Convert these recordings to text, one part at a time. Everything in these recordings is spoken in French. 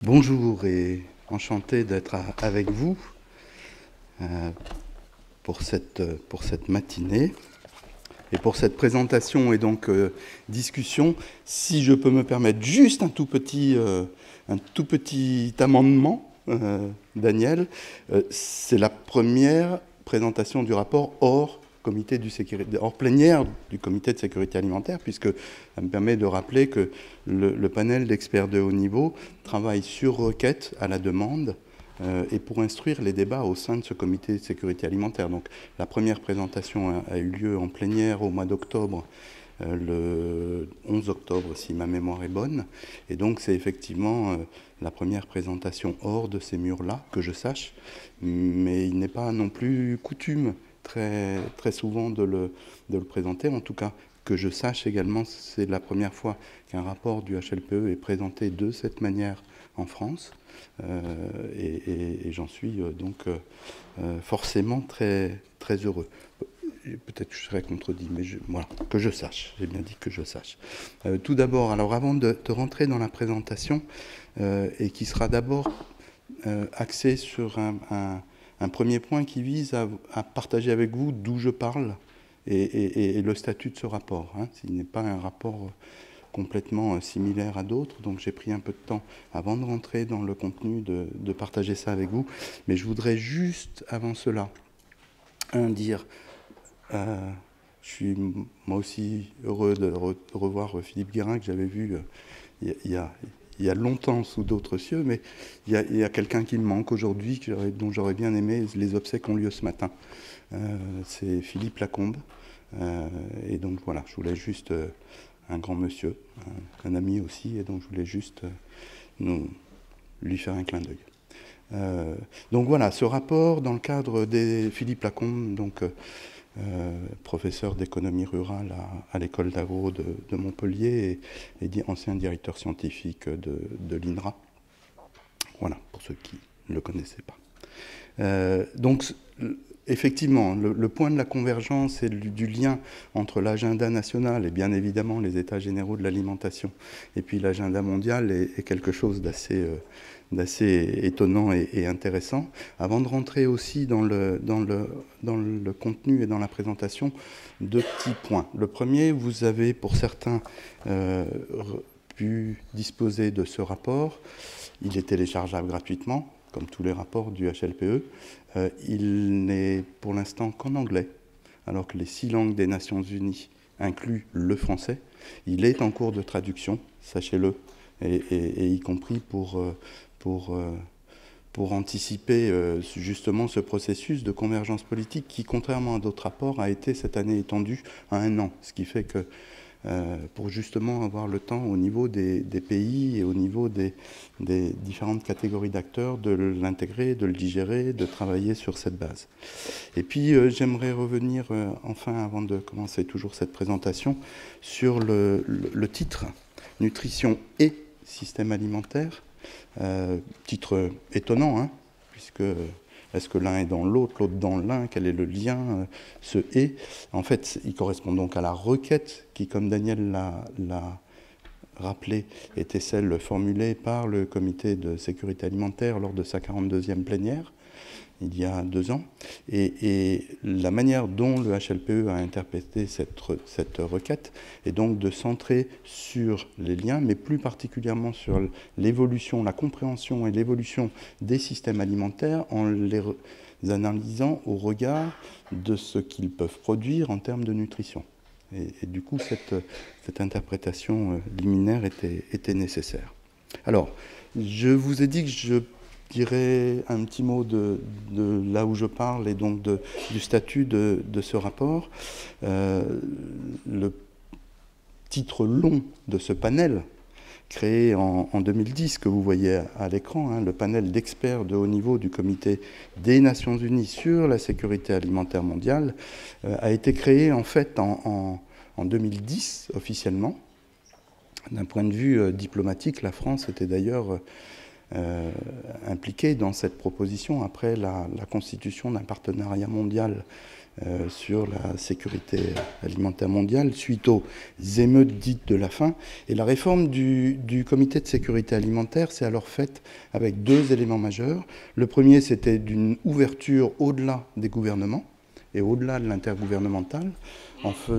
Bonjour et enchanté d'être avec vous pour cette matinée et pour cette présentation et donc discussion. Si je peux me permettre juste un tout petit amendement, Daniel, c'est la première présentation du rapport hors plénière du comité de sécurité alimentaire, puisque ça me permet de rappeler que le panel d'experts de haut niveau travaille sur requête à la demande et pour instruire les débats au sein de ce comité de sécurité alimentaire. Donc la première présentation a eu lieu en plénière au mois d'octobre, le 11 octobre si ma mémoire est bonne, et donc c'est effectivement la première présentation hors de ces murs-là, que je sache, mais il n'est pas non plus coutume très souvent de le présenter. En tout cas, que je sache également, c'est la première fois qu'un rapport du HLPE est présenté de cette manière en France. Et j'en suis donc forcément très heureux. Peut-être que je serais contredit, mais voilà, que je sache. J'ai bien dit que je sache. Tout d'abord, alors avant de rentrer dans la présentation, et qui sera d'abord axée sur un premier point qui vise à partager avec vous d'où je parle et le statut de ce rapport. S'il n'est pas un rapport complètement similaire à d'autres, donc j'ai pris un peu de temps avant de rentrer dans le contenu de partager ça avec vous. Mais je voudrais juste, avant cela, dire, je suis moi aussi heureux de revoir Philippe Guérin, que j'avais vu il y a longtemps sous d'autres cieux, mais il y a quelqu'un qui me manque aujourd'hui, dont j'aurais bien aimé les obsèques ont lieu ce matin. C'est Philippe Lacombe. Et donc voilà, je voulais juste un grand monsieur, un ami aussi, et donc je voulais juste lui faire un clin d'œil. Donc voilà, ce rapport, dans le cadre des Philippe Lacombe, donc professeur d'économie rurale à l'école d'agro de Montpellier et ancien directeur scientifique de l'INRA. Voilà, pour ceux qui ne le connaissaient pas. Donc, effectivement, le point de la convergence et du lien entre l'agenda national et bien évidemment les états généraux de l'alimentation et puis l'agenda mondial est quelque chose d'assez étonnant et intéressant. Avant de rentrer aussi dans le contenu et dans la présentation, deux petits points. Le premier, vous avez pour certains pu disposer de ce rapport. Il est téléchargeable gratuitement, comme tous les rapports du HLPE. Il n'est pour l'instant qu'en anglais, alors que les 6 langues des Nations Unies incluent le français. Il est en cours de traduction, sachez-le, et y compris pour anticiper justement ce processus de convergence politique qui, contrairement à d'autres rapports, a été cette année étendu à 1 an, ce qui fait que pour justement avoir le temps au niveau des pays et au niveau des différentes catégories d'acteurs de l'intégrer, de le digérer, de travailler sur cette base. Et puis j'aimerais revenir enfin, avant de commencer toujours cette présentation, sur le titre « Nutrition et système alimentaire ». Titre étonnant, puisque est-ce que l'un est dans l'autre, l'autre dans l'un, quel est le lien, ce « et ». En fait, il correspond donc à la requête qui, comme Daniel l'a rappelé, était celle formulée par le comité de sécurité alimentaire lors de sa 42e plénière, il y a 2 ans. Et la manière dont le HLPE a interprété cette requête est donc de centrer sur les liens, mais plus particulièrement sur l'évolution, la compréhension et l'évolution des systèmes alimentaires en les analysant au regard de ce qu'ils peuvent produire en termes de nutrition. Et du coup, cette interprétation liminaire était nécessaire. Alors, je vous ai dit que je dirais un petit mot de là où je parle et donc du statut de ce rapport. Le titre long de ce panel, créé en 2010, que vous voyez à l'écran, le panel d'experts de haut niveau du Comité des Nations Unies sur la sécurité alimentaire mondiale, a été créé en fait en 2010 officiellement. D'un point de vue diplomatique, la France était d'ailleurs impliquée dans cette proposition après la constitution d'un partenariat mondial sur la sécurité alimentaire mondiale suite aux émeutes dites de la faim. Et la réforme du comité de sécurité alimentaire s'est alors faite avec deux éléments majeurs. Le premier, c'était d'une ouverture au-delà des gouvernements et au-delà de l'intergouvernemental,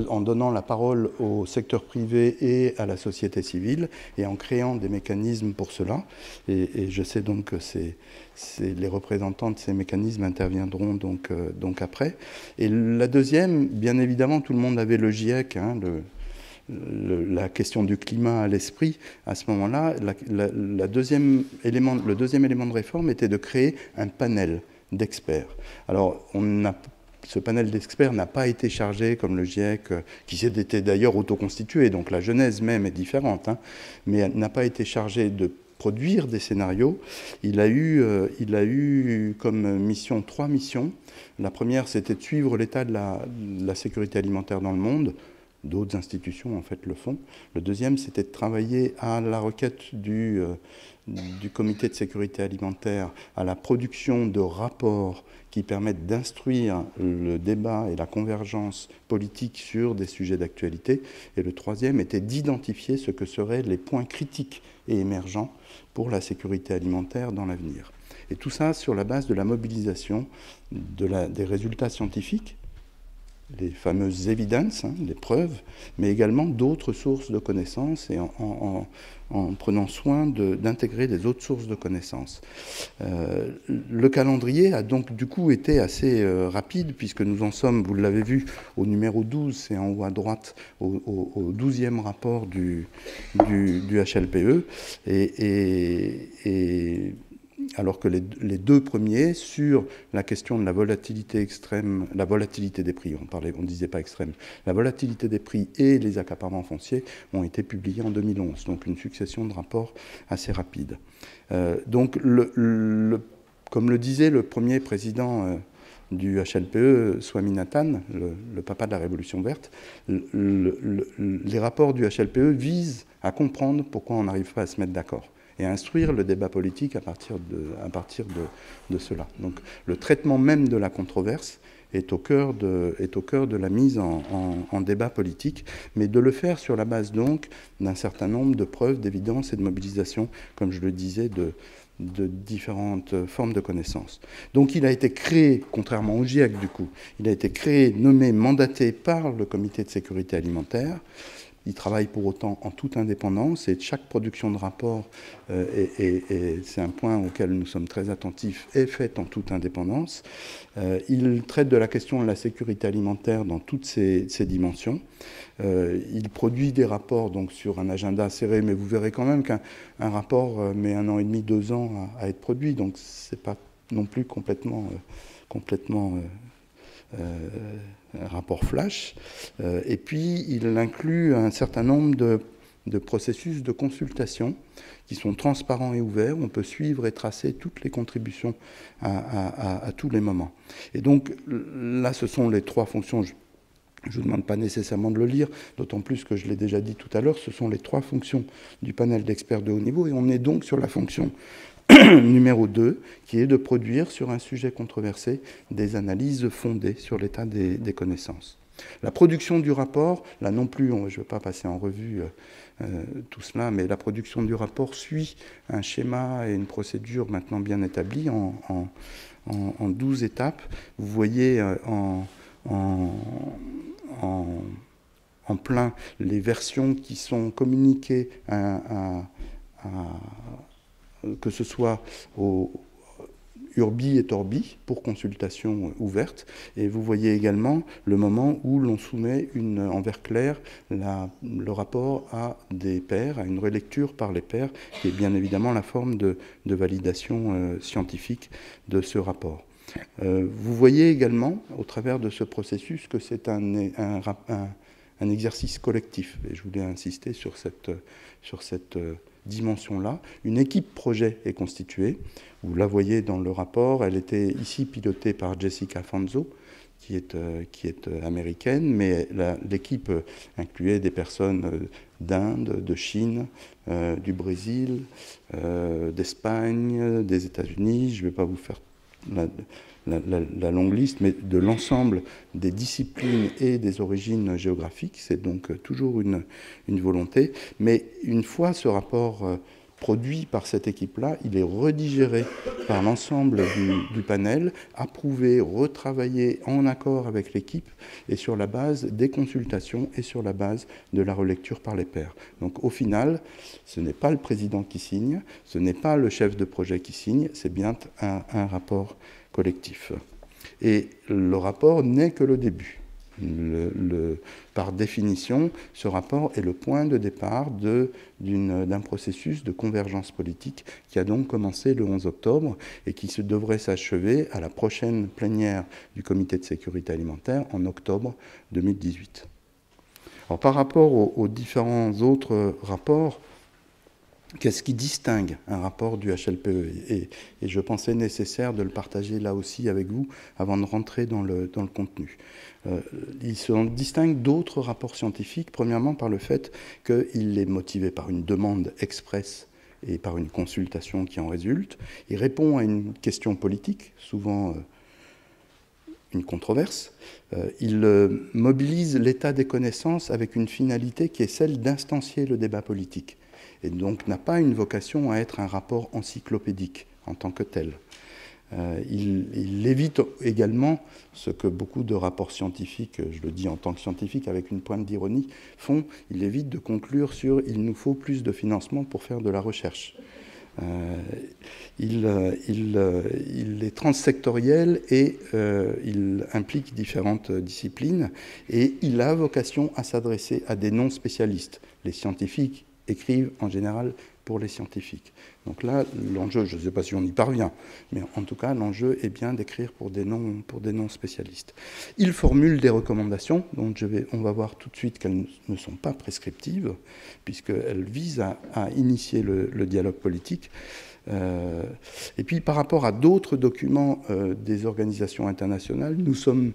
en donnant la parole au secteur privé et à la société civile, et en créant des mécanismes pour cela. Et je sais donc que les représentants de ces mécanismes interviendront donc après. Et la deuxième, bien évidemment, tout le monde avait le GIEC, hein, la question du climat à l'esprit. À ce moment-là, le deuxième élément de réforme était de créer un panel d'experts. Alors, ce panel d'experts n'a pas été chargé, comme le GIEC, qui s'était d'ailleurs autoconstitué, donc la genèse même est différente, hein, mais n'a pas été chargé de produire des scénarios. Il a eu comme mission 3 missions. La première, c'était de suivre l'état de la sécurité alimentaire dans le monde. D'autres institutions, en fait, le font. Le deuxième, c'était de travailler à la requête du comité de sécurité alimentaire à la production de rapports qui permettent d'instruire le débat et la convergence politique sur des sujets d'actualité. Et le troisième était d'identifier ce que seraient les points critiques et émergents pour la sécurité alimentaire dans l'avenir. Et tout ça sur la base de la mobilisation des résultats scientifiques, les fameuses evidence, hein, les preuves, mais également d'autres sources de connaissances et en prenant soin d'intégrer des autres sources de connaissances. Le calendrier a donc du coup été assez rapide, puisque nous en sommes, vous l'avez vu, au numéro 12, c'est en haut à droite, au 12e rapport du HLPE, alors que les deux premiers, sur la question de la volatilité extrême, la volatilité des prix, on ne disait pas extrême, la volatilité des prix et les accaparements fonciers ont été publiés en 2011, donc une succession de rapports assez rapide. Donc, comme le disait le premier président du HLPE, Swaminathan, le papa de la Révolution verte, les rapports du HLPE visent à comprendre pourquoi on n'arrive pas à se mettre d'accord et à instruire le débat politique à partir de cela. Donc le traitement même de la controverse est au cœur de la mise en débat politique, mais de le faire sur la base donc d'un certain nombre de preuves, d'évidences et de mobilisation, comme je le disais, de différentes formes de connaissances. Donc il a été créé, contrairement au GIEC du coup, il a été créé, nommé, mandaté par le comité de sécurité alimentaire. Il travaille pour autant en toute indépendance et chaque production de rapport, et c'est un point auquel nous sommes très attentifs, est faite en toute indépendance. Il traite de la question de la sécurité alimentaire dans toutes ses dimensions. Il produit des rapports donc, sur un agenda serré, mais vous verrez quand même qu'un rapport met 1 an et demi, 2 ans à être produit, donc ce n'est pas non plus complètement un rapport flash, et puis il inclut un certain nombre de processus de consultation qui sont transparents et ouverts. On peut suivre et tracer toutes les contributions à tous les moments. Et donc là, ce sont les 3 fonctions. Je ne vous demande pas nécessairement de le lire, d'autant plus que je l'ai déjà dit tout à l'heure, ce sont les 3 fonctions du panel d'experts de haut niveau, et on est donc sur la fonction numéro 2, qui est de produire sur un sujet controversé des analyses fondées sur l'état des connaissances. La production du rapport, là non plus, je ne vais pas passer en revue tout cela, mais la production du rapport suit un schéma et une procédure maintenant bien établie en 12 étapes. Vous voyez en plein les versions qui sont communiquées que ce soit au Urbi et Torbi pour consultation ouverte. Et vous voyez également le moment où l'on soumet en vert clair le rapport à des pairs, à une relecture par les pairs, qui est bien évidemment la forme de validation scientifique de ce rapport. Vous voyez également, au travers de ce processus, que c'est un exercice collectif. Et je voulais insister sur cette dimension-là. Une équipe projet est constituée. Vous la voyez dans le rapport. Elle était ici pilotée par Jessica Fanzo, qui est américaine, mais l'équipe incluait des personnes d'Inde, de Chine, du Brésil, d'Espagne, des États-Unis. Je ne vais pas vous faire la longue liste, mais de l'ensemble des disciplines et des origines géographiques. C'est donc toujours une volonté. Mais une fois ce rapport produit par cette équipe-là, il est redigéré par l'ensemble du panel, approuvé, retravaillé en accord avec l'équipe et sur la base des consultations et sur la base de la relecture par les pairs. Donc au final, ce n'est pas le président qui signe, ce n'est pas le chef de projet qui signe, c'est bien un rapport collectif. Et le rapport n'est que le début. Par définition, ce rapport est le point de départ d'un processus de convergence politique qui a donc commencé le 11 octobre et qui devrait s'achever à la prochaine plénière du Comité de sécurité alimentaire en octobre 2018. Alors, par rapport aux différents autres rapports, qu'est-ce qui distingue un rapport du HLPE et je pensais nécessaire de le partager là aussi avec vous avant de rentrer dans le contenu. Il se distingue d'autres rapports scientifiques, premièrement par le fait qu'il est motivé par une demande expresse et par une consultation qui en résulte. Il répond à une question politique, souvent une controverse. Il mobilise l'état des connaissances avec une finalité qui est celle d'instancier le débat politique. Et donc n'a pas une vocation à être un rapport encyclopédique en tant que tel. Il évite également ce que beaucoup de rapports scientifiques, je le dis en tant que scientifique avec une pointe d'ironie, font. Il évite de conclure sur « il nous faut plus de financement pour faire de la recherche ». Il est transsectoriel et il implique différentes disciplines et il a vocation à s'adresser à des non-spécialistes. Les scientifiques écrivent en général pour les scientifiques. Donc là, l'enjeu, je ne sais pas si on y parvient, mais en tout cas, l'enjeu est bien d'écrire pour des non-spécialistes. Il formule des recommandations, dont on va voir tout de suite qu'elles ne sont pas prescriptives, puisqu'elles visent à initier le dialogue politique. Et puis, par rapport à d'autres documents des organisations internationales, nous sommes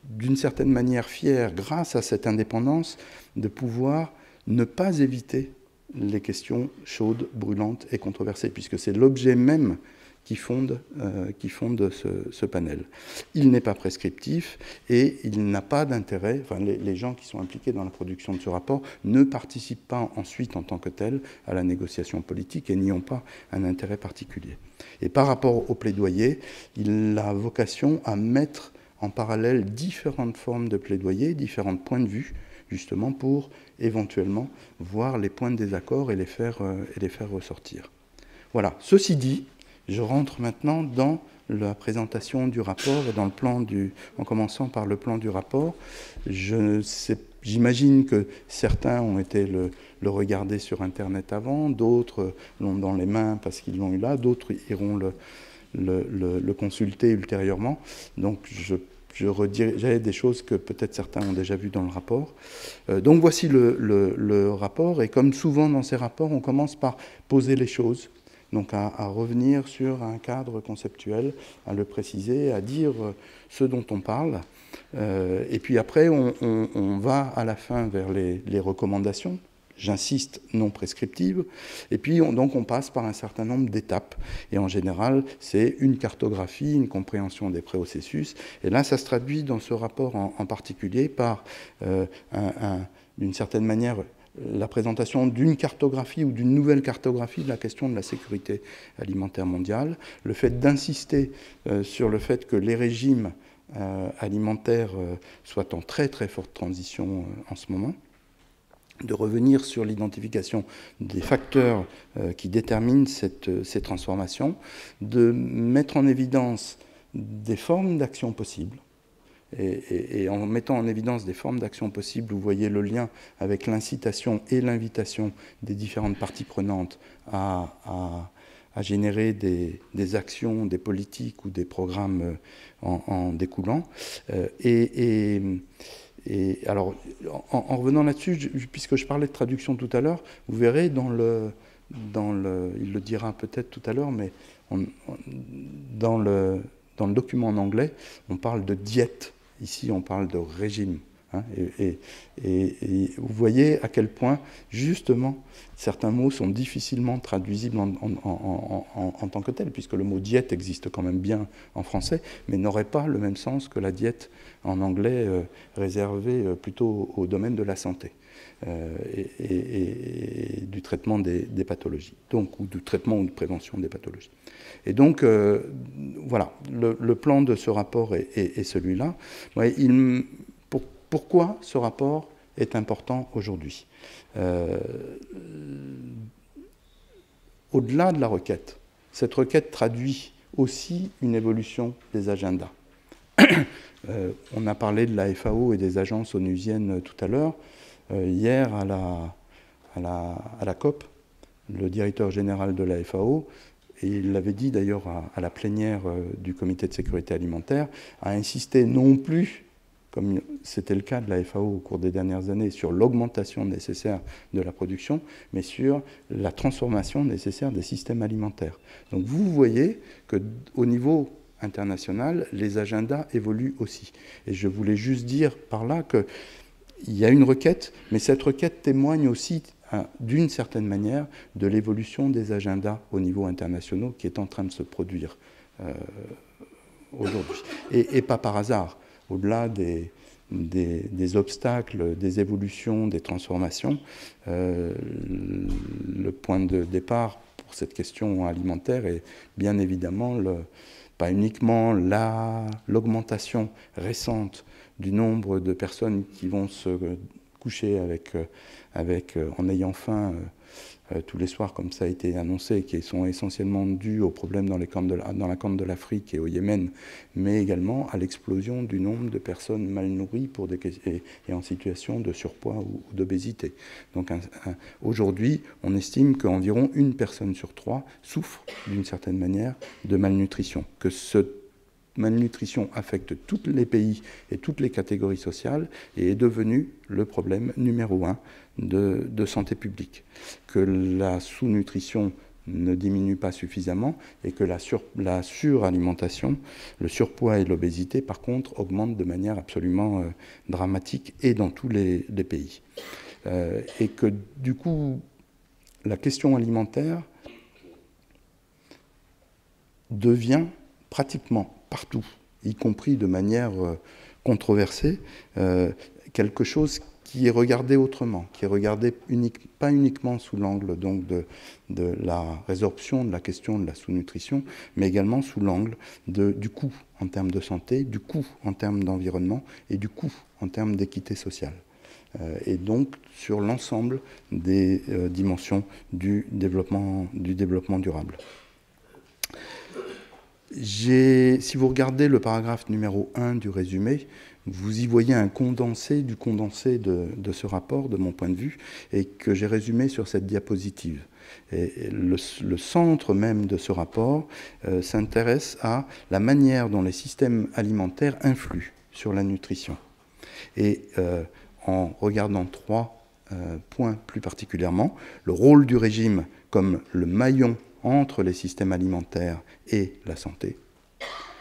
d'une certaine manière fiers, grâce à cette indépendance, de pouvoir ne pas éviter les questions chaudes, brûlantes et controversées, puisque c'est l'objet même qui fonde ce panel. Il n'est pas prescriptif et il n'a pas d'intérêt, enfin les gens qui sont impliqués dans la production de ce rapport ne participent pas ensuite en tant que tels à la négociation politique et n'y ont pas un intérêt particulier. Et par rapport au plaidoyer, il a vocation à mettre en parallèle différentes formes de plaidoyer, différents points de vue, justement pour éventuellement voir les points de désaccord et les faire ressortir. Voilà. Ceci dit, je rentre maintenant dans la présentation du rapport et dans le plan en commençant par le plan du rapport. J'imagine que certains ont été le regarder sur Internet avant, d'autres l'ont dans les mains parce qu'ils l'ont eu là, d'autres iront le consulter ultérieurement. Donc j'avais des choses que peut-être certains ont déjà vues dans le rapport. Donc voici le rapport, et comme souvent dans ces rapports, on commence par poser les choses, donc à revenir sur un cadre conceptuel, à le préciser, à dire ce dont on parle. Et puis après, on va à la fin vers les recommandations, j'insiste, non prescriptives, et puis donc on passe par un certain nombre d'étapes, et en général c'est une cartographie, une compréhension des processus, et là ça se traduit dans ce rapport en particulier par d'une certaine manière la présentation d'une cartographie ou d'une nouvelle cartographie de la question de la sécurité alimentaire mondiale, le fait d'insister sur le fait que les régimes alimentaires soient en très très forte transition en ce moment, de revenir sur l'identification des facteurs qui déterminent ces transformations, de mettre en évidence des formes d'action possibles. Et en mettant en évidence des formes d'action possibles, vous voyez le lien avec l'incitation et l'invitation des différentes parties prenantes à générer des actions, des politiques ou des programmes en découlant. Et alors, en revenant là-dessus, puisque je parlais de traduction tout à l'heure, vous verrez il le dira peut-être tout à l'heure, mais dans le document en anglais, on parle de diète. Ici, on parle de régime. Hein, et vous voyez à quel point, justement, certains mots sont difficilement traduisibles en tant que tels, puisque le mot diète existe quand même bien en français, mais n'aurait pas le même sens que la diète en anglais, réservée plutôt au domaine de la santé et du traitement des pathologies, donc, ou du traitement ou de prévention des pathologies. Et donc, voilà, le plan de ce rapport est celui-là. Ouais, pourquoi ce rapport est important aujourd'hui? Au-delà de la requête, cette requête traduit aussi une évolution des agendas. On a parlé de la FAO et des agences onusiennes tout à l'heure. Hier, à la COP, le directeur général de la FAO, et il l'avait dit d'ailleurs à la plénière du comité de sécurité alimentaire, a insisté non plus, comme c'était le cas de la FAO au cours des dernières années, sur l'augmentation nécessaire de la production, mais sur la transformation nécessaire des systèmes alimentaires. Donc vous voyez qu'au niveau international, les agendas évoluent aussi. Et je voulais juste dire par là qu'il y a une requête, mais cette requête témoigne aussi, d'une certaine manière, de l'évolution des agendas au niveau international qui est en train de se produire aujourd'hui. Et pas par hasard. Au-delà des obstacles, des évolutions, des transformations, le point de départ pour cette question alimentaire est bien évidemment pas uniquement l'augmentation récente du nombre de personnes qui vont se coucher en ayant faim tous les soirs, comme ça a été annoncé, qui sont essentiellement dus aux problèmes dans la Corne de l'Afrique et au Yémen, mais également à l'explosion du nombre de personnes mal nourries et en situation de surpoids ou d'obésité. Donc aujourd'hui, on estime qu'environ 1 personne sur 3 souffre d'une certaine manière de malnutrition, que cette malnutrition affecte tous les pays et toutes les catégories sociales et est devenue le problème numéro 1 de santé publique. Que la sous-nutrition ne diminue pas suffisamment et que la suralimentation, le surpoids et l'obésité, par contre, augmentent de manière absolument dramatique et dans tous les pays. Et que du coup, la question alimentaire devient pratiquement partout, y compris de manière controversée, quelque chose qui est regardé autrement, qui est regardé pas uniquement sous l'angle donc de la résorption de la question de la sous-nutrition, mais également sous l'angle du coût en termes de santé, du coût en termes d'environnement et du coût en termes d'équité sociale. Et donc sur l'ensemble des dimensions du développement durable. Si vous regardez le paragraphe numéro 1 du résumé, vous y voyez un condensé du condensé de ce rapport, de mon point de vue, et que j'ai résumé sur cette diapositive. Et le centre même de ce rapport s'intéresse à la manière dont les systèmes alimentaires influent sur la nutrition. Et en regardant 3 points plus particulièrement, le rôle du régime comme le maillon entre les systèmes alimentaires et la santé,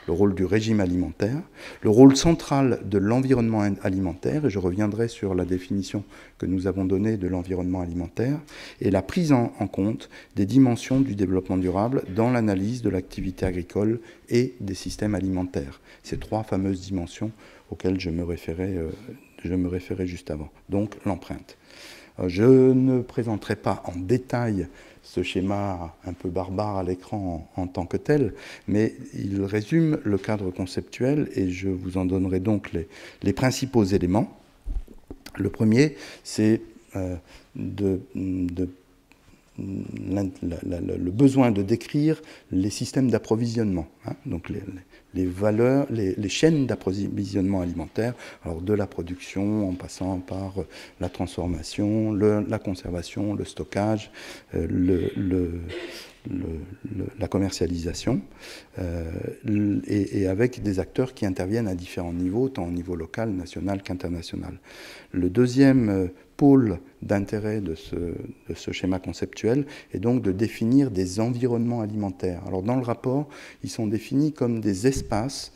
le rôle du régime alimentaire, le rôle central de l'environnement alimentaire, et je reviendrai sur la définition que nous avons donnée de l'environnement alimentaire, et la prise en compte des dimensions du développement durable dans l'analyse de l'activité agricole et des systèmes alimentaires. Ces 3 fameuses dimensions auxquelles je me référais juste avant. Donc l'empreinte. Je ne présenterai pas en détail ce schéma un peu barbare à l'écran en tant que tel, mais il résume le cadre conceptuel et je vous en donnerai donc les principaux éléments. Le premier, c'est le besoin de décrire les systèmes d'approvisionnement, donc les chaînes d'approvisionnement alimentaire, alors de la production en passant par la transformation, la conservation, le stockage, la commercialisation, et avec des acteurs qui interviennent à différents niveaux, tant au niveau local, national qu'international. Le deuxième pôle d'intérêt de ce schéma conceptuel est donc de définir des environnements alimentaires. Alors dans le rapport, ils sont définis comme des espaces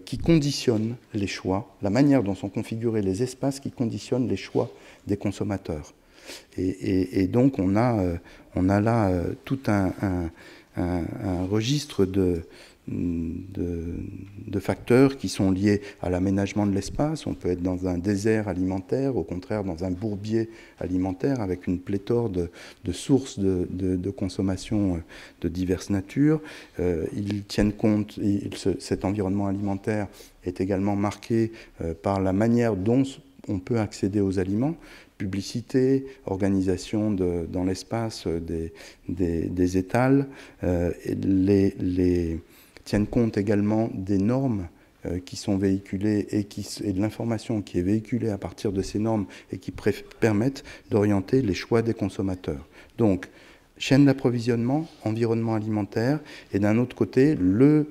qui conditionnent les choix, la manière dont sont configurés les espaces qui conditionnent les choix des consommateurs. Et donc on a là tout un registre de facteurs qui sont liés à l'aménagement de l'espace. On peut être dans un désert alimentaire, au contraire dans un bourbier alimentaire avec une pléthore de sources de consommation de diverses natures. Ils tiennent compte, cet environnement alimentaire est également marqué par la manière dont on peut accéder aux aliments. Publicité, organisation dans l'espace des étals, tiennent compte également des normes qui sont véhiculées et de l'information qui est véhiculée à partir de ces normes et qui permettent d'orienter les choix des consommateurs. Donc, chaîne d'approvisionnement, environnement alimentaire, et d'un autre côté, le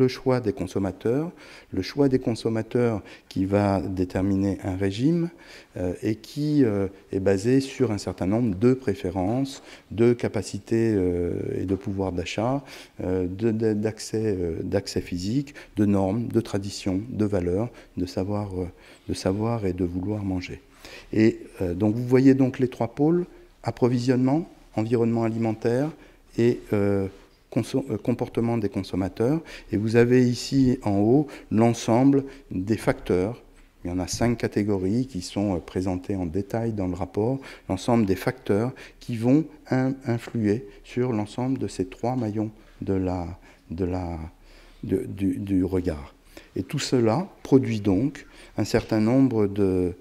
choix des consommateurs, qui va déterminer un régime et qui est basé sur un certain nombre de préférences, de capacités et de pouvoir d'achat, d'accès physique, de normes, de traditions, de valeurs, de savoir et de vouloir manger. Et donc vous voyez donc les trois pôles: approvisionnement, environnement alimentaire et comportement des consommateurs. Et vous avez ici en haut l'ensemble des facteurs. Il y en a 5 catégories qui sont présentées en détail dans le rapport. L'ensemble des facteurs qui vont influer sur l'ensemble de ces 3 maillons du regard. Et tout cela produit donc un certain nombre de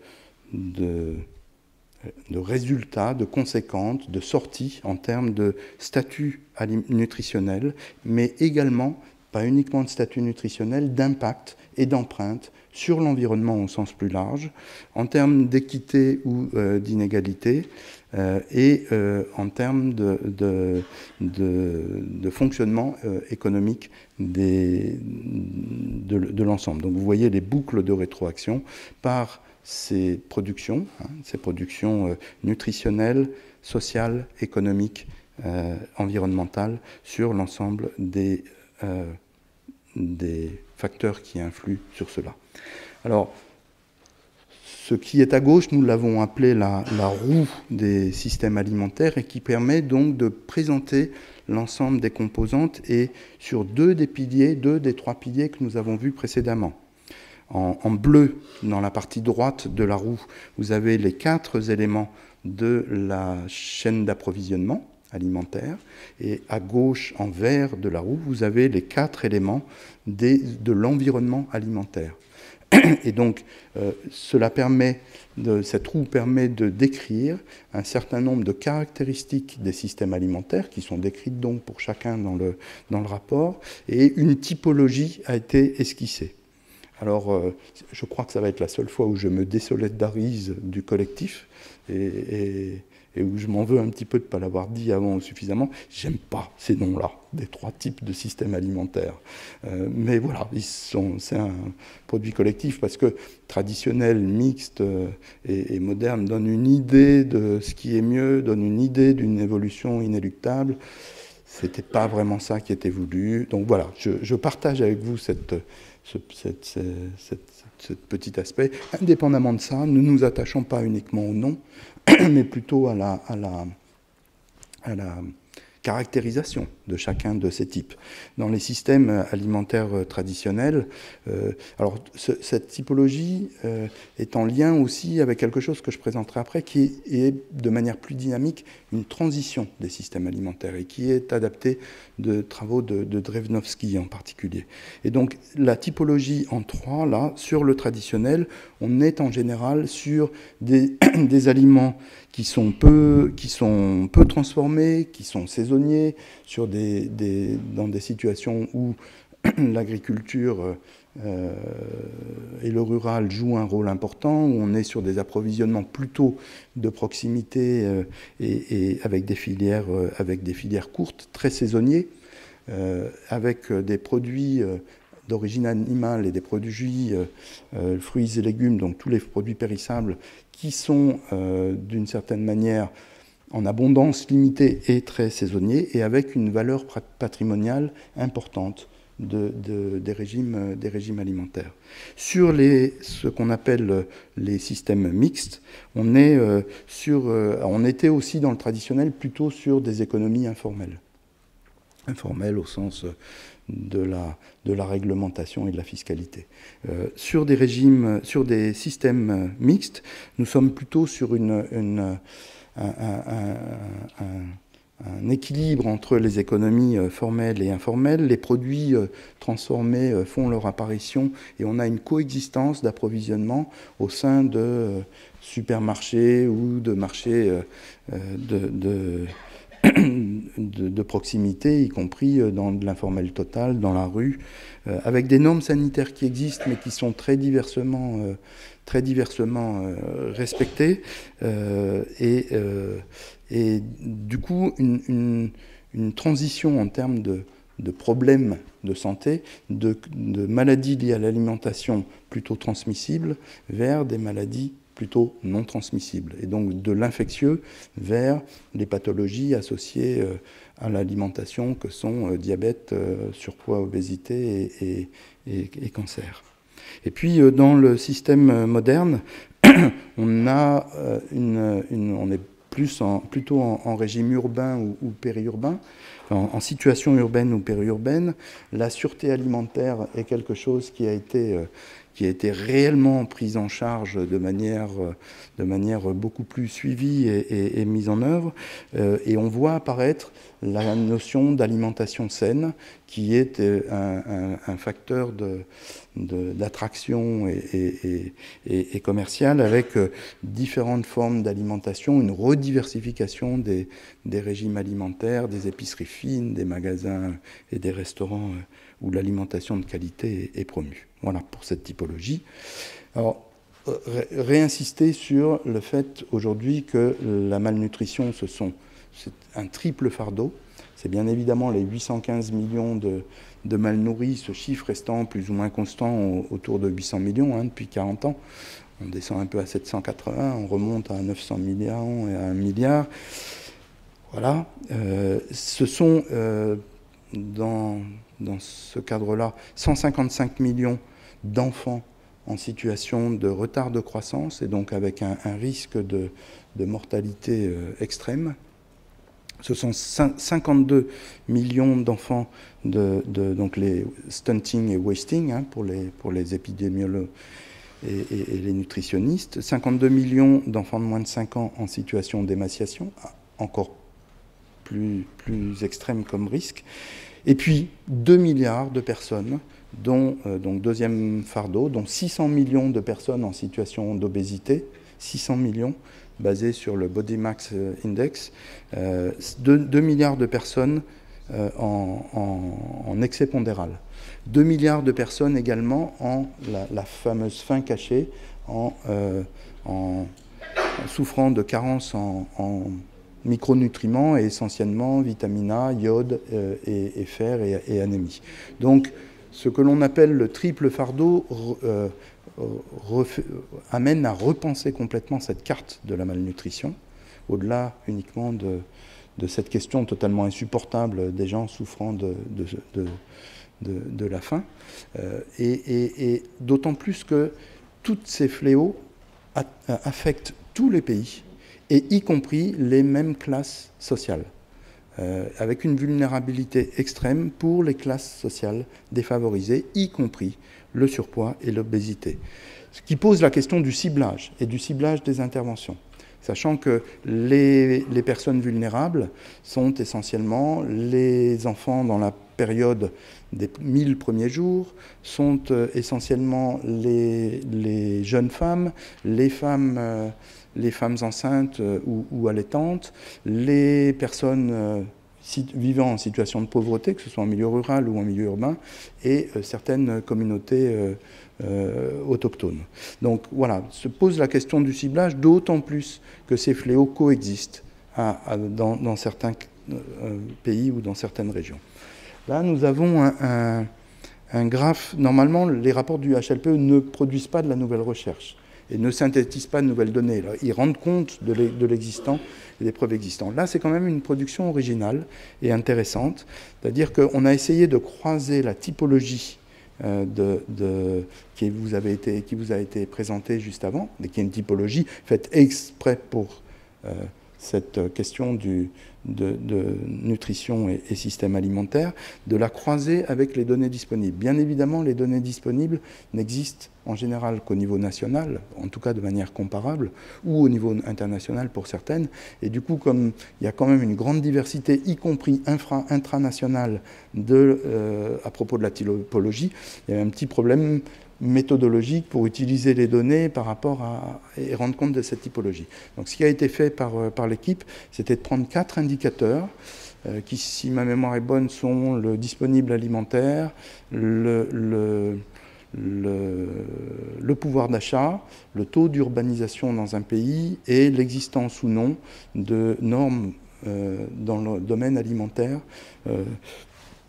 résultats, de conséquences, de sorties en termes de statut nutritionnel, mais également, pas uniquement de statut nutritionnel, d'impact et d'empreinte sur l'environnement au sens plus large, en termes d'équité ou d'inégalité, et en termes de fonctionnement économique de l'ensemble. Donc vous voyez les boucles de rétroaction par ces productions nutritionnelles, sociales, économiques, environnementales, sur l'ensemble des facteurs qui influent sur cela. Alors, ce qui est à gauche, nous l'avons appelé la roue des systèmes alimentaires, et qui permet donc de présenter l'ensemble des composantes et sur deux des 3 piliers que nous avons vus précédemment. En bleu, dans la partie droite de la roue, vous avez les 4 éléments de la chaîne d'approvisionnement alimentaire, et à gauche, en vert de la roue, vous avez les 4 éléments de l'environnement alimentaire. Et donc, cette roue permet de décrire un certain nombre de caractéristiques des systèmes alimentaires, qui sont décrites donc pour chacun dans le rapport, et une typologie a été esquissée. Alors, je crois que ça va être la seule fois où je me désolidarise du collectif et où je m'en veux un petit peu de ne pas l'avoir dit avant suffisamment. J'aime pas ces noms-là, des 3 types de systèmes alimentaires. Mais voilà, c'est un produit collectif, parce que traditionnel, mixte et moderne donne une idée de ce qui est mieux, donne une idée d'une évolution inéluctable. C'était pas vraiment ça qui était voulu. Donc voilà, je partage avec vous ce petit aspect. Indépendamment de ça, ne nous attachons pas uniquement au nom, mais plutôt à la caractérisation de chacun de ces types. Dans les systèmes alimentaires traditionnels, alors cette typologie est en lien aussi avec quelque chose que je présenterai après, qui est de manière plus dynamique une transition des systèmes alimentaires, et qui est adaptée de travaux de Drevnovsky en particulier. Et donc la typologie en 3, là, sur le traditionnel, on est en général sur des aliments qui sont peu transformés, qui sont saisonniers, dans des situations où l'agriculture et le rural jouent un rôle important, où on est sur des approvisionnements plutôt de proximité et avec des filières courtes, très saisonniers, avec des produits d'origine animale et des produits fruits et légumes, donc tous les produits périssables, qui sont d'une certaine manière en abondance limitée et très saisonniers, et avec une valeur patrimoniale importante des régimes alimentaires. Sur ce qu'on appelle les systèmes mixtes, on était aussi dans le traditionnel plutôt sur des économies informelles. Informelles au sens de la réglementation et de la fiscalité. Sur des systèmes mixtes, nous sommes plutôt sur un équilibre entre les économies formelles et informelles. Les produits transformés font leur apparition et on a une coexistence d'approvisionnement au sein de supermarchés ou de marchés de proximité, y compris dans de l'informel total, dans la rue, avec des normes sanitaires qui existent mais qui sont très diversement respectées. Et du coup, une transition en termes de problèmes de santé, de maladies liées à l'alimentation plutôt transmissibles vers des maladies plutôt non transmissibles, et donc de l'infectieux vers les pathologies associées à l'alimentation que sont diabète, surpoids, obésité et cancer. Et puis dans le système moderne, on est plutôt en régime urbain ou périurbain, en situation urbaine ou périurbaine. La sûreté alimentaire est quelque chose qui a été réellement prise en charge de manière beaucoup plus suivie et mise en œuvre. Et on voit apparaître la notion d'alimentation saine, qui est un facteur d'attraction et commerciale, avec différentes formes d'alimentation, une rediversification des régimes alimentaires, des épiceries fines, des magasins et des restaurants où l'alimentation de qualité est promue. Voilà pour cette typologie. Alors, réinsister sur le fait aujourd'hui que la malnutrition, c'est un triple fardeau. C'est bien évidemment les 815 millions de mal-nourris, ce chiffre restant plus ou moins constant autour de 800 millions depuis 40 ans. On descend un peu à 780, on remonte à 900 millions et à 1 milliard. Voilà. Ce sont, dans ce cadre-là, 155 millions d'enfants en situation de retard de croissance et donc avec un risque de mortalité extrême. Ce sont 52 millions d'enfants, donc les stunting et wasting pour les épidémiologues et les nutritionnistes, 52 millions d'enfants de moins de 5 ans en situation d'émaciation, encore plus extrême comme risque, et puis 2 milliards de personnes, dont, donc deuxième fardeau, dont 600 millions de personnes en situation d'obésité, 600 millions, basé sur le Body Mass Index, 2 milliards de personnes en excès pondéral, 2 milliards de personnes également en la fameuse faim cachée, en souffrant de carences en micronutriments et essentiellement vitamine A, iode et fer et anémie. Donc ce que l'on appelle le triple fardeau amène à repenser complètement cette carte de la malnutrition, au-delà uniquement de cette question totalement insupportable des gens souffrant de la faim, et d'autant plus que tous ces fléaux affectent tous les pays, et y compris les mêmes classes sociales, avec une vulnérabilité extrême pour les classes sociales défavorisées, y compris le surpoids et l'obésité. Ce qui pose la question du ciblage et du ciblage des interventions, sachant que les personnes vulnérables sont essentiellement les enfants dans la période des 1000 premiers jours, sont essentiellement les jeunes femmes, les femmes enceintes ou allaitantes, les personnes vivant en situation de pauvreté, que ce soit en milieu rural ou en milieu urbain, et certaines communautés autochtones. Donc voilà, se pose la question du ciblage, d'autant plus que ces fléaux coexistent dans certains pays ou dans certaines régions. Là, nous avons un graphe. Normalement, les rapports du HLPE ne produisent pas de la nouvelle recherche. et ne synthétisent pas de nouvelles données. Là, ils rendent compte de l'existant et des preuves existantes. Là, c'est quand même une production originale et intéressante, c'est-à-dire qu'on a essayé de croiser la typologie qui vous a été présentée juste avant, et qui est une typologie faite exprès pour cette question de nutrition et système alimentaire, de la croiser avec les données disponibles. Bien évidemment, les données disponibles n'existent en général qu'au niveau national, en tout cas de manière comparable, ou au niveau international pour certaines. Et du coup, comme il y a quand même une grande diversité, y compris intranationale, à propos de la typologie, il y a un petit problème méthodologique pour utiliser les données par rapport et rendre compte de cette typologie. Donc ce qui a été fait par l'équipe, c'était de prendre 4 indicateurs qui, si ma mémoire est bonne, sont le disponible alimentaire, le pouvoir d'achat, le taux d'urbanisation dans un pays et l'existence ou non de normes dans le domaine alimentaire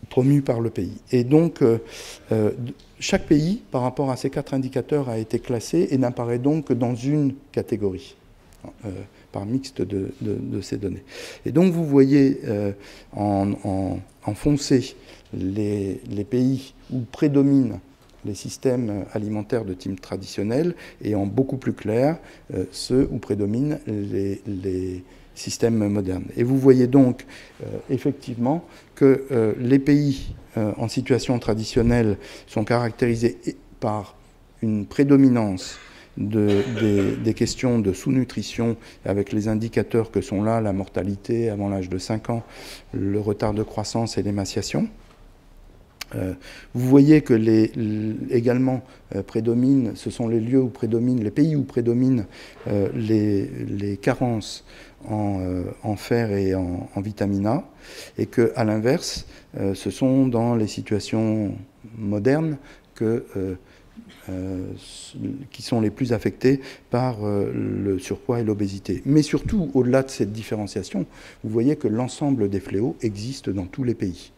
promues par le pays. Et donc, chaque pays, par rapport à ces 4 indicateurs, a été classé et n'apparaît donc que dans une catégorie, par mixte de ces données. Et donc, vous voyez en foncé les pays où prédominent les systèmes alimentaires de type traditionnel, et en beaucoup plus clair, ceux où prédominent les systèmes modernes. Et vous voyez donc effectivement que les pays en situation traditionnelle sont caractérisés par une prédominance des questions de sous-nutrition, avec les indicateurs que sont là, la mortalité avant l'âge de 5 ans, le retard de croissance et l'émaciation. Vous voyez que également prédominent, ce sont les lieux où prédominent, les pays où prédominent les carences en fer et en vitamine A, et qu'à l'inverse, ce sont dans les situations modernes qui sont les plus affectés par le surpoids et l'obésité. Mais surtout, au-delà de cette différenciation, vous voyez que l'ensemble des fléaux existe dans tous les pays.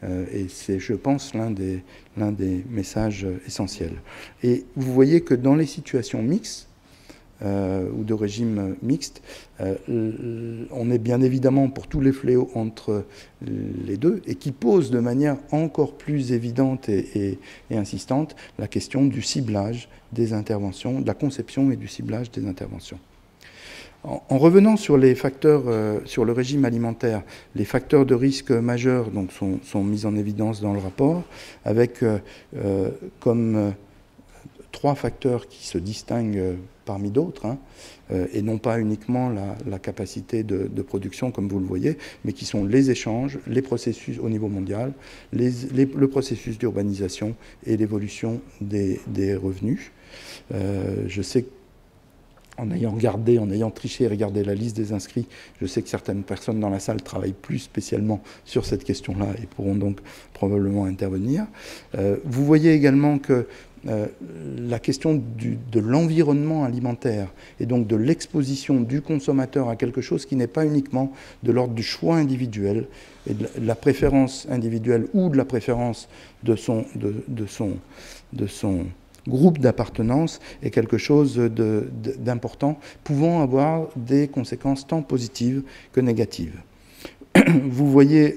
Et c'est, je pense, l'un des messages essentiels. Et vous voyez que dans les situations mixtes, ou de régime mixte, on est bien évidemment pour tous les fléaux entre les deux, et qui pose de manière encore plus évidente et insistante la question du ciblage des interventions, de la conception et du ciblage des interventions. En revenant sur les facteurs, sur le régime alimentaire, les facteurs de risque majeurs donc, sont mis en évidence dans le rapport, avec comme 3 facteurs qui se distinguent parmi d'autres, hein, et non pas uniquement la capacité de production, comme vous le voyez, mais qui sont les échanges, les processus au niveau mondial, le processus d'urbanisation et l'évolution des revenus. Je sais qu'en ayant triché et regardé la liste des inscrits, je sais que certaines personnes dans la salle travaillent plus spécialement sur cette question-là et pourront donc probablement intervenir. Vous voyez également que la question de l'environnement alimentaire et donc de l'exposition du consommateur à quelque chose qui n'est pas uniquement de l'ordre du choix individuel et de la préférence individuelle ou de la préférence de son groupe d'appartenance est quelque chose d'important, pouvant avoir des conséquences tant positives que négatives. Vous voyez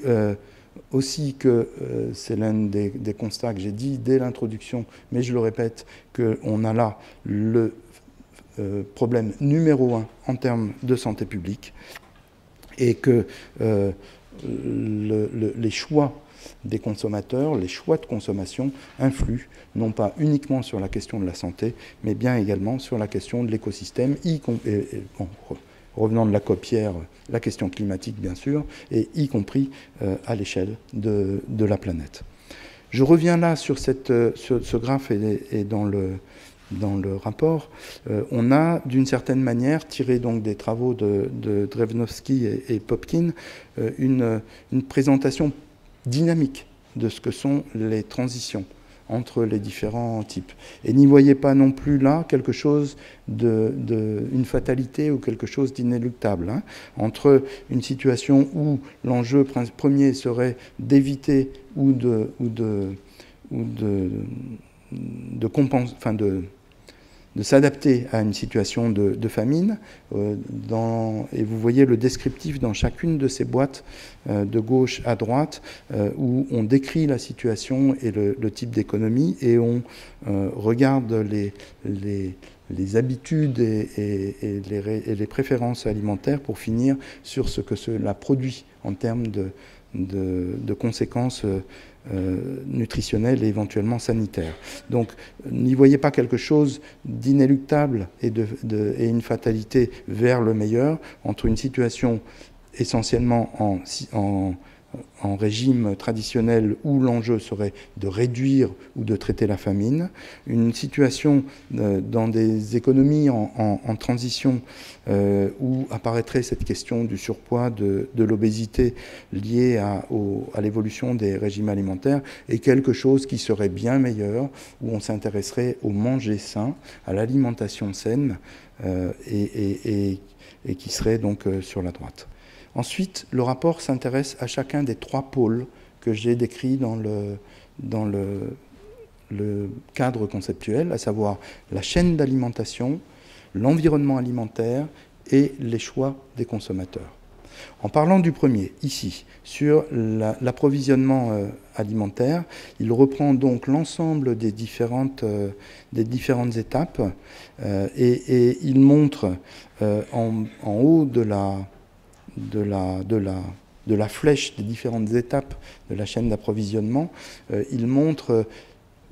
aussi que c'est l'un des constats que j'ai dit dès l'introduction, mais je le répète, qu'on a là le problème numéro 1 en termes de santé publique, et que les choix des consommateurs, les choix de consommation influent non pas uniquement sur la question de la santé, mais bien également sur la question de l'écosystème, revenant de la copière, la question climatique bien sûr, et y compris à l'échelle de la planète. Je reviens là sur ce graphe et dans le rapport. On a d'une certaine manière tiré donc des travaux de Drevnovsky et Popkin une présentation dynamique de ce que sont les transitions entre les différents types. Et n'y voyez pas non plus là quelque chose une fatalité ou quelque chose d'inéluctable, hein, entre une situation où l'enjeu premier serait d'éviter ou de s'adapter à une situation de famine. Et vous voyez le descriptif dans chacune de ces boîtes de gauche à droite où on décrit la situation et le type d'économie et on regarde les habitudes et les préférences alimentaires pour finir sur ce que cela produit en termes de conséquences nutritionnelles et éventuellement sanitaires. Donc n'y voyez pas quelque chose d'inéluctable et une fatalité vers le meilleur entre une situation essentiellement en régime traditionnel où l'enjeu serait de réduire ou de traiter la famine, une situation dans des économies en transition où apparaîtrait cette question du surpoids, de l'obésité liée à l'évolution des régimes alimentaires, et quelque chose qui serait bien meilleur, où on s'intéresserait au manger sain, à l'alimentation saine, et qui serait donc sur la droite. Ensuite, le rapport s'intéresse à chacun des 3 pôles que j'ai décrits dans le cadre conceptuel, à savoir la chaîne d'alimentation, l'environnement alimentaire et les choix des consommateurs. En parlant du premier, ici, sur l'approvisionnement alimentaire, il reprend donc l'ensemble des différentes étapes et il montre en haut de la flèche des différentes étapes de la chaîne d'approvisionnement, il montre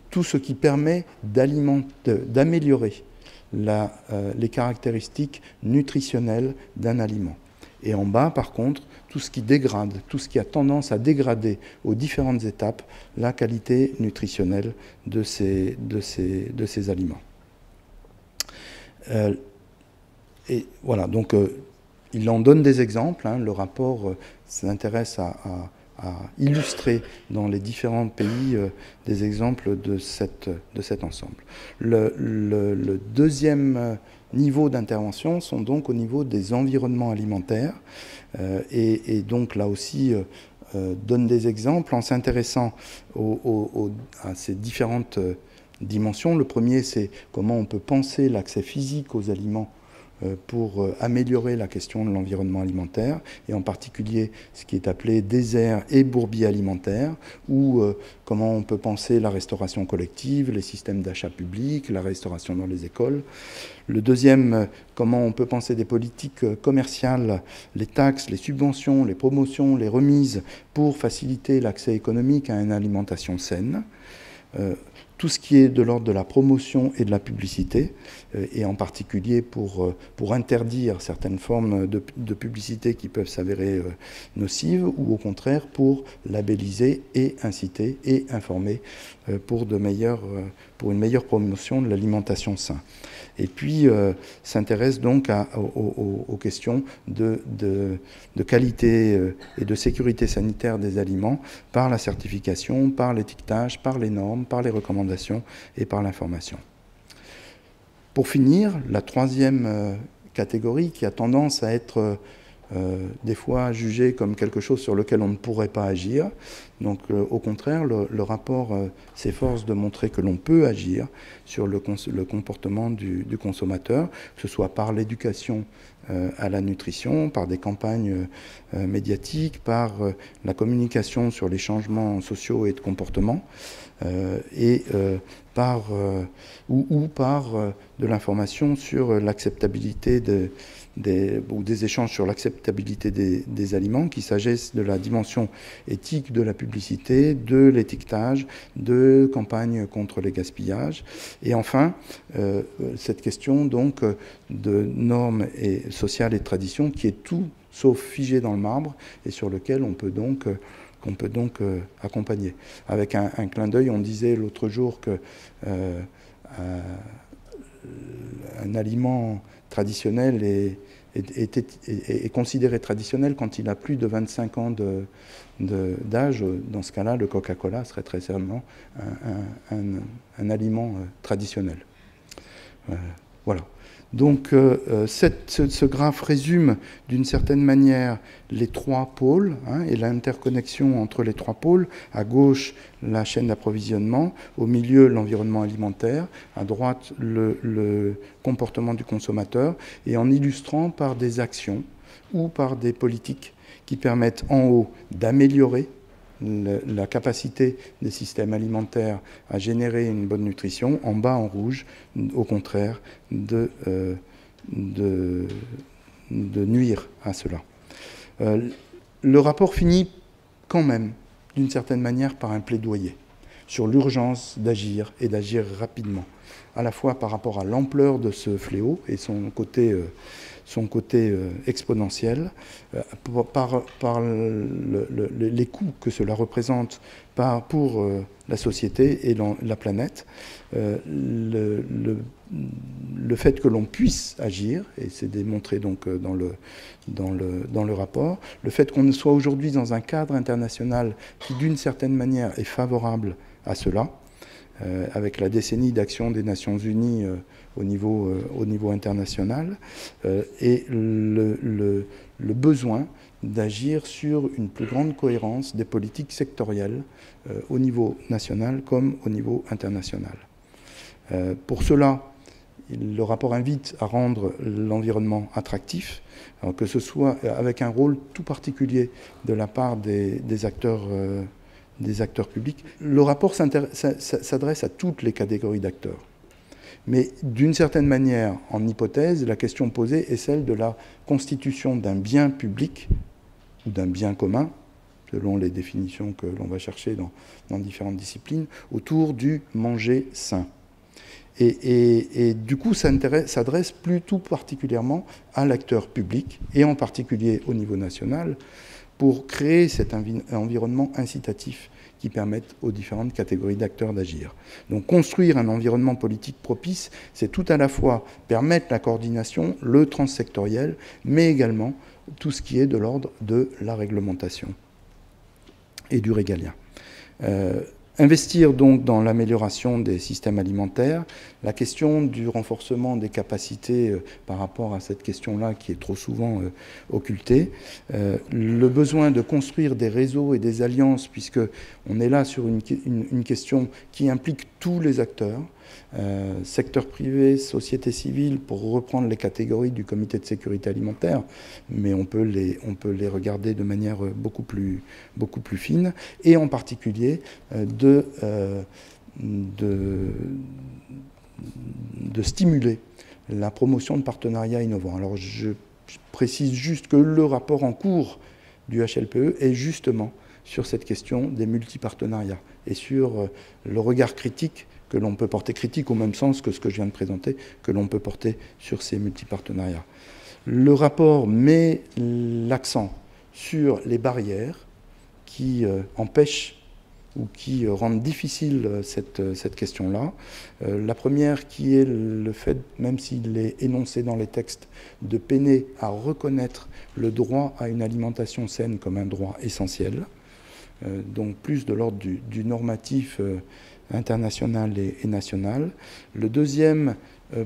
tout ce qui permet d'améliorer les caractéristiques nutritionnelles d'un aliment. Et en bas, par contre, tout ce qui dégrade, tout ce qui a tendance à dégrader aux différentes étapes la qualité nutritionnelle de ces aliments. Et voilà, donc il en donne des exemples. Le rapport s'intéresse à illustrer dans les différents pays des exemples de cet ensemble. Le deuxième niveau d'intervention sont donc au niveau des environnements alimentaires et donc là aussi donne des exemples en s'intéressant à ces différentes dimensions. Le premier, c'est comment on peut penser l'accès physique aux aliments pour améliorer la question de l'environnement alimentaire, et en particulier ce qui est appelé désert et bourbier alimentaire, ou comment on peut penser la restauration collective, les systèmes d'achat public, la restauration dans les écoles. Le deuxième, comment on peut penser des politiques commerciales, les taxes, les subventions, les promotions, les remises, pour faciliter l'accès économique à une alimentation saine. Tout ce qui est de l'ordre de la promotion et de la publicité, et en particulier pour interdire certaines formes de publicité qui peuvent s'avérer nocives, ou au contraire pour labelliser et inciter et informer pour une meilleure promotion de l'alimentation saine. Et puis s'intéresse donc aux questions de qualité et de sécurité sanitaire des aliments par la certification, par l'étiquetage, par les normes, par les recommandations et par l'information. Pour finir, la troisième catégorie qui a tendance à être des fois jugée comme quelque chose sur lequel on ne pourrait pas agir. Donc au contraire, le rapport s'efforce de montrer que l'on peut agir sur le comportement du consommateur, que ce soit par l'éducation à la nutrition, par des campagnes médiatiques, par la communication sur les changements sociaux et de comportement, et par de l'information sur l'acceptabilité ou des échanges sur l'acceptabilité des aliments, qu'il s'agisse de la dimension éthique de la publicité, de l'étiquetage, de campagnes contre les gaspillages. Et enfin, cette question donc de normes sociales et de traditions qui est tout sauf figé dans le marbre et sur lequel on peut donc accompagner. Avec un clin d'œil, on disait l'autre jour que un aliment traditionnel est considéré traditionnel quand il a plus de 25 ans d'âge. Dans ce cas-là, le Coca-Cola serait très certainement un aliment traditionnel. Voilà. Donc ce graphe résume d'une certaine manière les trois pôles et l'interconnexion entre les trois pôles. À gauche, la chaîne d'approvisionnement, au milieu, l'environnement alimentaire, à droite, le comportement du consommateur, et en illustrant par des actions ou par des politiques qui permettent en haut d'améliorer la capacité des systèmes alimentaires à générer une bonne nutrition, en bas en rouge, au contraire, de nuire à cela. Le rapport finit quand même, d'une certaine manière, par un plaidoyer sur l'urgence d'agir et d'agir rapidement, à la fois par rapport à l'ampleur de ce fléau et son côté exponentiel, par les coûts que cela représente pour la société et la planète, le fait que l'on puisse agir, et c'est démontré donc dans le rapport, le fait qu'on soit aujourd'hui dans un cadre international qui d'une certaine manière est favorable à cela, avec la décennie d'action des Nations Unies au niveau international, et le besoin d'agir sur une plus grande cohérence des politiques sectorielles au niveau national comme au niveau international. Pour cela, le rapport invite à rendre l'environnement attractif, que ce soit avec un rôle tout particulier de la part des acteurs publics. Le rapport s'adresse à toutes les catégories d'acteurs. Mais d'une certaine manière, en hypothèse, la question posée est celle de la constitution d'un bien public ou d'un bien commun, selon les définitions que l'on va chercher dans différentes disciplines, autour du manger sain. Et du coup, ça s'adresse plus tout particulièrement à l'acteur public, et en particulier au niveau national, pour créer cet environnement incitatif qui permette aux différentes catégories d'acteurs d'agir. Donc construire un environnement politique propice, c'est tout à la fois permettre la coordination, le transsectoriel, mais également tout ce qui est de l'ordre de la réglementation et du régalien. Investir donc dans l'amélioration des systèmes alimentaires, la question du renforcement des capacités par rapport à cette question-là qui est trop souvent occultée, le besoin de construire des réseaux et des alliances, puisqu'on est là sur une question qui implique tous les acteurs, secteur privé, société civile, pour reprendre les catégories du comité de sécurité alimentaire, mais on peut les regarder de manière beaucoup plus fine, et en particulier de stimuler la promotion de partenariats innovants. Alors je précise juste que le rapport en cours du HLPE est justement sur cette question des multipartenariats et sur le regard critique que l'on peut porter, critique au même sens que ce que je viens de présenter, que l'on peut porter sur ces multipartenariats. Le rapport met l'accent sur les barrières qui empêchent ou qui rendent difficile cette question-là. La première qui est le fait, même s'il est énoncé dans les textes, de peiner à reconnaître le droit à une alimentation saine comme un droit essentiel, donc plus de l'ordre du normatif international et national. Le deuxième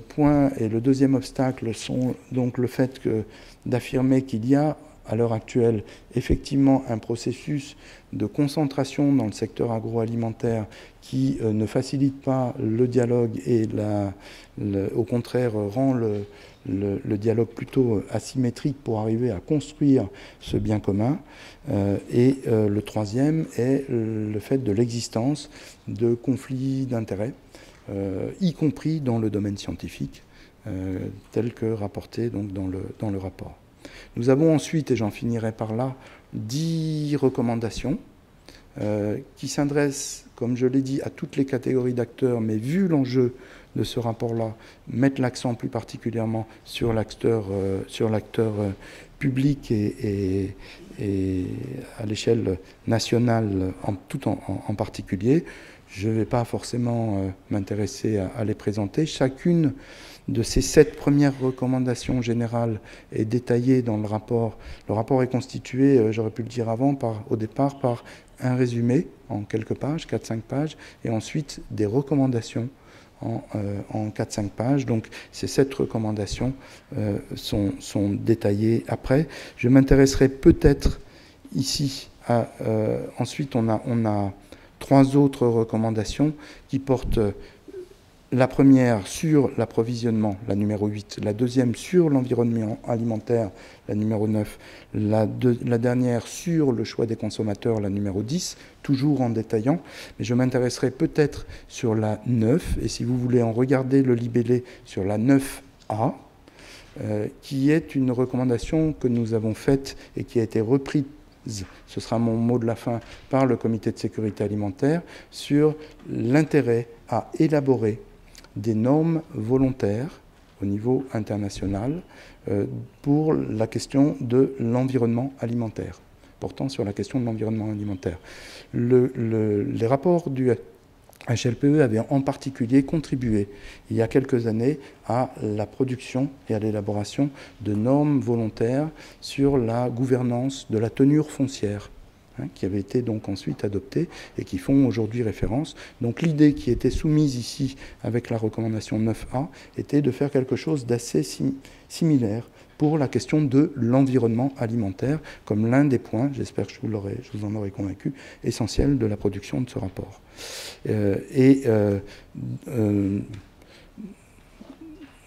point et le deuxième obstacle sont donc le fait d'affirmer qu'il y a à l'heure actuelle effectivement un processus de concentration dans le secteur agroalimentaire qui ne facilite pas le dialogue et au contraire rend le dialogue plutôt asymétrique pour arriver à construire ce bien commun. Et le troisième est le fait de l'existence de conflits d'intérêts, y compris dans le domaine scientifique, tel que rapporté donc, dans le rapport. Nous avons ensuite, et j'en finirai par là, 10 recommandations qui s'adressent, comme je l'ai dit, à toutes les catégories d'acteurs, mais vu l'enjeu de ce rapport-là, mettre l'accent plus particulièrement sur l'acteur public et à l'échelle nationale en particulier. Je ne vais pas forcément m'intéresser à les présenter. Chacune de ces 7 premières recommandations générales est détaillée dans le rapport. Le rapport est constitué, j'aurais pu le dire avant, au départ par un résumé en quelques pages, 4-5 pages, et ensuite des recommandations en 4-5 pages. Donc ces 7 recommandations sont détaillées après. Je m'intéresserai peut-être ici à... ensuite, on a 3 autres recommandations qui portent la première sur l'approvisionnement, la numéro 8, la deuxième sur l'environnement alimentaire, la numéro 9, la dernière sur le choix des consommateurs, la numéro 10, toujours en détaillant, mais je m'intéresserai peut-être sur la 9, et si vous voulez en regarder le libellé sur la 9A, qui est une recommandation que nous avons faite et qui a été reprise, ce sera mon mot de la fin, par le comité de sécurité alimentaire, sur l'intérêt à élaborer des normes volontaires au niveau international pour la question de l'environnement alimentaire, portant sur la question de l'environnement alimentaire. Les rapports du HLPE avaient en particulier contribué, il y a quelques années, à la production et à l'élaboration de normes volontaires sur la gouvernance de la tenure foncière, qui avaient été donc ensuite adoptées et qui font aujourd'hui référence. Donc l'idée qui était soumise ici avec la recommandation 9A était de faire quelque chose d'assez similaire pour la question de l'environnement alimentaire, comme l'un des points, j'espère que je vous en aurai convaincu, essentiels de la production de ce rapport.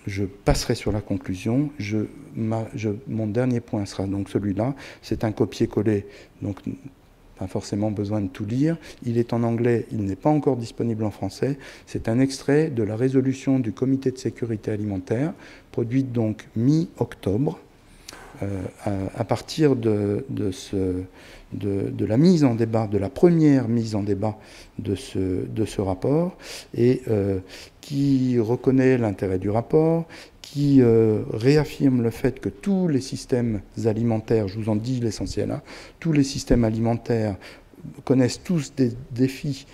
Je passerai sur la conclusion. Mon dernier point sera donc celui-là. C'est un copier-coller, donc pas forcément besoin de tout lire. Il est en anglais, il n'est pas encore disponible en français. C'est un extrait de la résolution du comité de sécurité alimentaire, produite donc mi-octobre, à partir de la mise en débat, de la première mise en débat de ce rapport, et qui reconnaît l'intérêt du rapport, qui réaffirme le fait que tous les systèmes alimentaires, je vous en dis l'essentiel, tous les systèmes alimentaires connaissent tous des défis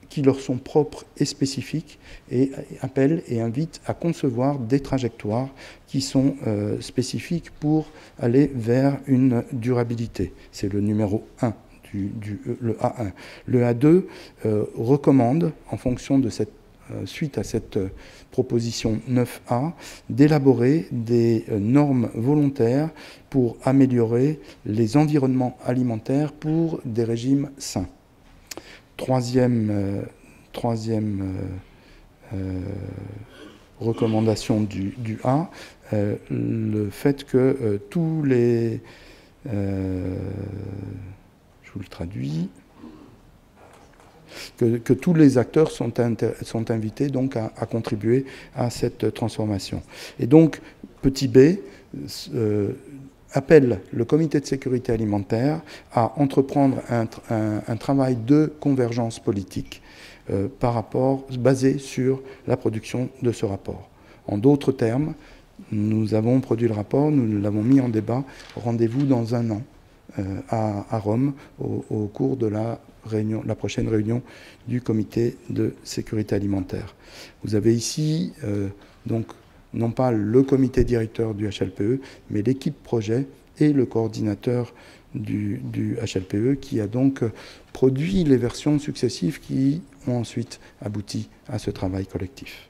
qui leur sont propres et spécifiques, et appelle et invite à concevoir des trajectoires qui sont spécifiques pour aller vers une durabilité. C'est le numéro 1, le A1. Le A2 recommande, en fonction de cette suite à cette proposition 9A, d'élaborer des normes volontaires pour améliorer les environnements alimentaires pour des régimes sains. Troisième recommandation du A, le fait que tous les... je vous le traduis... Que tous les acteurs sont invités donc à contribuer à cette transformation. Et donc, petit b, appelle le comité de sécurité alimentaire à entreprendre un travail de convergence politique basé sur la production de ce rapport. En d'autres termes, nous avons produit le rapport, nous l'avons mis en débat, rendez-vous dans 1 an à Rome au cours de la prochaine réunion du comité de sécurité alimentaire. Vous avez ici, donc, non pas le comité directeur du HLPE, mais l'équipe projet et le coordinateur du HLPE qui a donc produit les versions successives qui ont ensuite abouti à ce travail collectif.